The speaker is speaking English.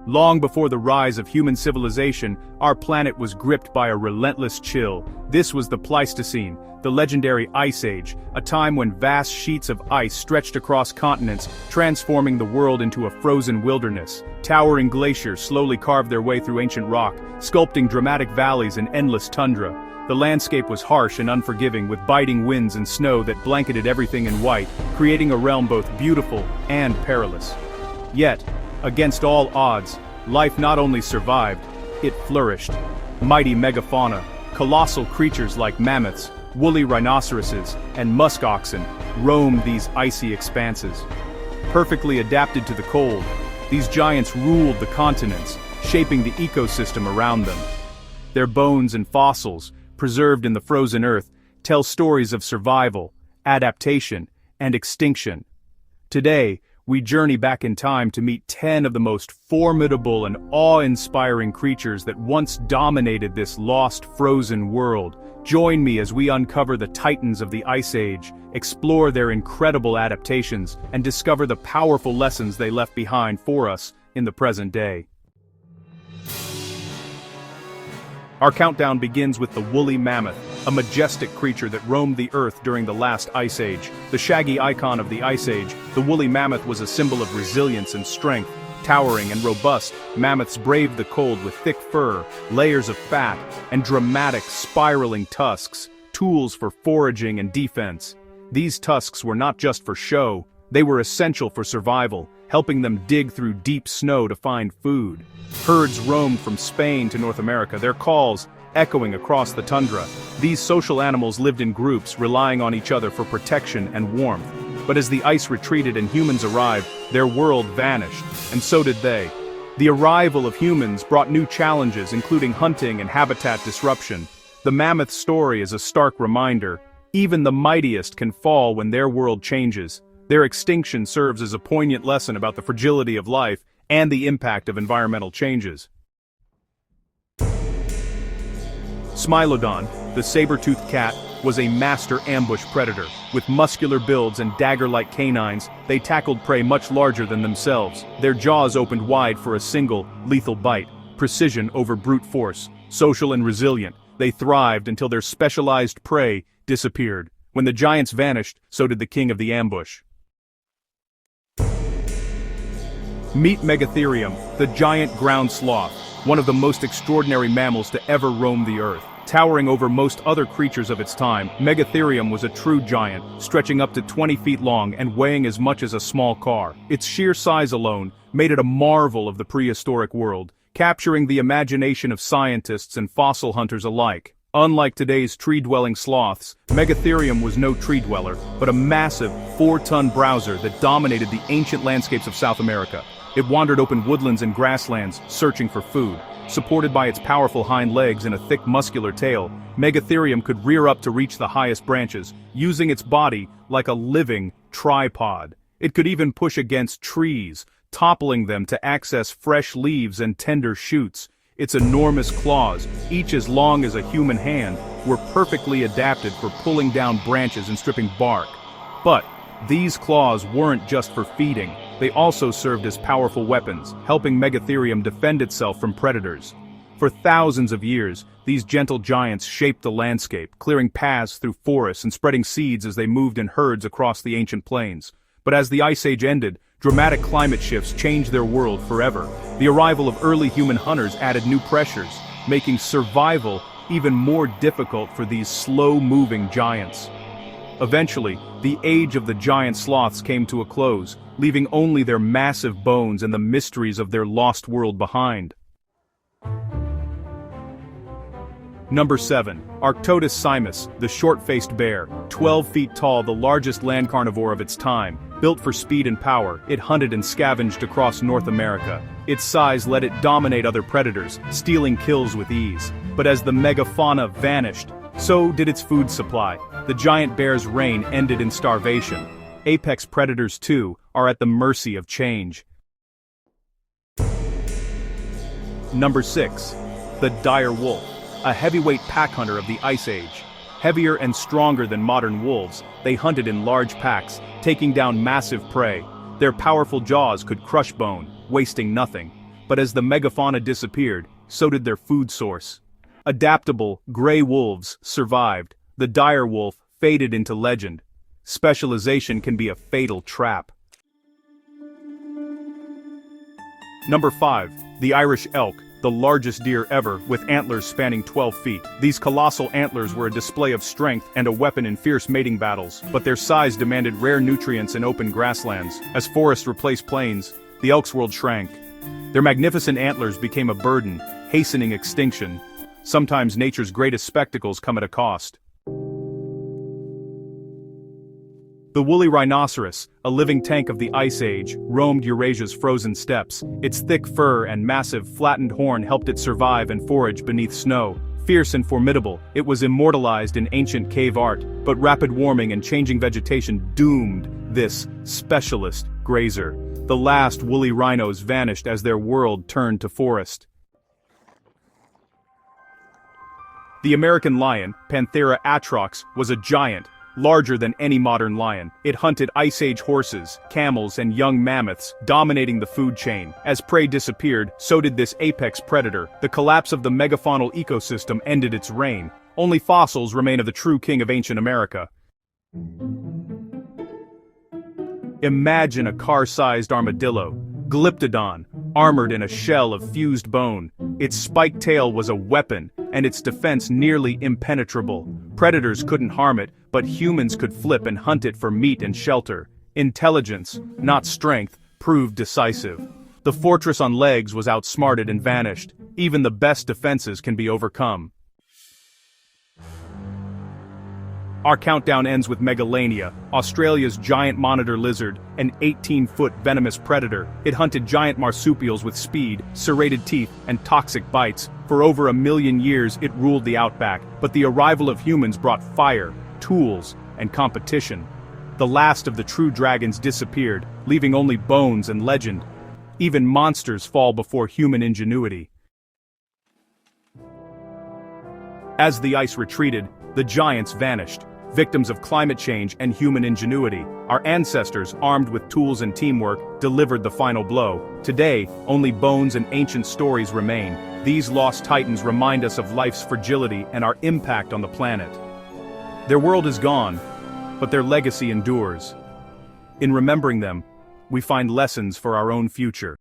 Long before the rise of human civilization, our planet was gripped by a relentless chill. This was the Pleistocene, the legendary Ice Age, a time when vast sheets of ice stretched across continents, transforming the world into a frozen wilderness. Towering glaciers slowly carved their way through ancient rock, sculpting dramatic valleys and endless tundra. The landscape was harsh and unforgiving, with biting winds and snow that blanketed everything in white, creating a realm both beautiful and perilous. Yet, against all odds, life not only survived, it flourished. Mighty megafauna, colossal creatures like mammoths, woolly rhinoceroses, and musk oxen roamed these icy expanses. Perfectly adapted to the cold, these giants ruled the continents, shaping the ecosystem around them. Their bones and fossils, preserved in the frozen earth, tell stories of survival, adaptation, and extinction. Today, we journey back in time to meet 10 of the most formidable and awe-inspiring creatures that once dominated this lost frozen world. Join me as we uncover the titans of the Ice Age, explore their incredible adaptations, and discover the powerful lessons they left behind for us in the present day. Our countdown begins with the woolly mammoth, a majestic creature that roamed the earth during the last Ice Age. The shaggy icon of the Ice Age, the woolly mammoth was a symbol of resilience and strength. Towering and robust, mammoths braved the cold with thick fur, layers of fat, and dramatic spiraling tusks, tools for foraging and defense. These tusks were not just for show, they were essential for survival, helping them dig through deep snow to find food. Herds roamed from Spain to North America, their calls echoing across the tundra. These social animals lived in groups, relying on each other for protection and warmth. But as the ice retreated and humans arrived, their world vanished, and so did they. The arrival of humans brought new challenges, including hunting and habitat disruption. The mammoth story is a stark reminder. Even the mightiest can fall when their world changes. Their extinction serves as a poignant lesson about the fragility of life and the impact of environmental changes. Smilodon, the saber-toothed cat, was a master ambush predator. With muscular builds and dagger-like canines, they tackled prey much larger than themselves. Their jaws opened wide for a single, lethal bite. Precision over brute force. Social and resilient, they thrived until their specialized prey disappeared. When the giants vanished, so did the king of the ambush. Meet Megatherium, the giant ground sloth, one of the most extraordinary mammals to ever roam the earth. Towering over most other creatures of its time, Megatherium was a true giant, stretching up to 20 feet long and weighing as much as a small car. Its sheer size alone made it a marvel of the prehistoric world, capturing the imagination of scientists and fossil hunters alike. Unlike today's tree-dwelling sloths, Megatherium was no tree dweller, but a massive, 4-ton browser that dominated the ancient landscapes of South America. It wandered open woodlands and grasslands, searching for food. Supported by its powerful hind legs and a thick muscular tail, Megatherium could rear up to reach the highest branches, using its body like a living tripod. It could even push against trees, toppling them to access fresh leaves and tender shoots. Its enormous claws, each as long as a human hand, were perfectly adapted for pulling down branches and stripping bark. But these claws weren't just for feeding. They also served as powerful weapons, helping Megatherium defend itself from predators. For thousands of years, these gentle giants shaped the landscape, clearing paths through forests and spreading seeds as they moved in herds across the ancient plains. But as the Ice Age ended, dramatic climate shifts changed their world forever. The arrival of early human hunters added new pressures, making survival even more difficult for these slow-moving giants. Eventually, the age of the giant sloths came to a close, leaving only their massive bones and the mysteries of their lost world behind. Number 7. Arctodus simus, the short-faced bear. 12 feet tall, the largest land carnivore of its time. Built for speed and power, it hunted and scavenged across North America. Its size let it dominate other predators, stealing kills with ease. But as the megafauna vanished, so did its food supply. The giant bear's reign ended in starvation. Apex predators, too, are at the mercy of change. Number 6. The dire wolf, a heavyweight pack hunter of the Ice Age. Heavier and stronger than modern wolves, they hunted in large packs, taking down massive prey. Their powerful jaws could crush bone, wasting nothing. But as the megafauna disappeared, so did their food source. Adaptable, gray wolves survived. The dire wolf faded into legend. Specialization can be a fatal trap. Number 5. The Irish elk, the largest deer ever, with antlers spanning 12 feet. These colossal antlers were a display of strength and a weapon in fierce mating battles, but their size demanded rare nutrients in open grasslands. As forests replaced plains, the elk's world shrank. Their magnificent antlers became a burden, hastening extinction. Sometimes nature's greatest spectacles come at a cost. The woolly rhinoceros, a living tank of the Ice Age, roamed Eurasia's frozen steppes. Its thick fur and massive, flattened horn helped it survive and forage beneath snow. Fierce and formidable, it was immortalized in ancient cave art, but rapid warming and changing vegetation doomed this specialist grazer. The last woolly rhinos vanished as their world turned to forest. The American lion, Panthera atrox, was a giant, larger than any modern lion. It hunted Ice Age horses, camels, and young mammoths, dominating the food chain. As prey disappeared, so did this apex predator. The collapse of the megafaunal ecosystem ended its reign. Only fossils remain of the true king of ancient America. Imagine a car-sized armadillo, Glyptodon, armored in a shell of fused bone. Its spiked tail was a weapon, and its defense nearly impenetrable. Predators couldn't harm it, but humans could flip and hunt it for meat and shelter. Intelligence, not strength, proved decisive. The fortress on legs was outsmarted and vanished. Even the best defenses can be overcome. Our countdown ends with Megalania, Australia's giant monitor lizard, an 18-foot venomous predator. It hunted giant marsupials with speed, serrated teeth, and toxic bites. For over 1 million years it ruled the outback, but the arrival of humans brought fire, tools, and competition. The last of the true dragons disappeared, leaving only bones and legend. Even monsters fall before human ingenuity. As the ice retreated, the giants vanished. Victims of climate change and human ingenuity, our ancestors, armed with tools and teamwork, delivered the final blow. Today, only bones and ancient stories remain. These lost titans remind us of life's fragility and our impact on the planet. Their world is gone, but their legacy endures. In remembering them, we find lessons for our own future.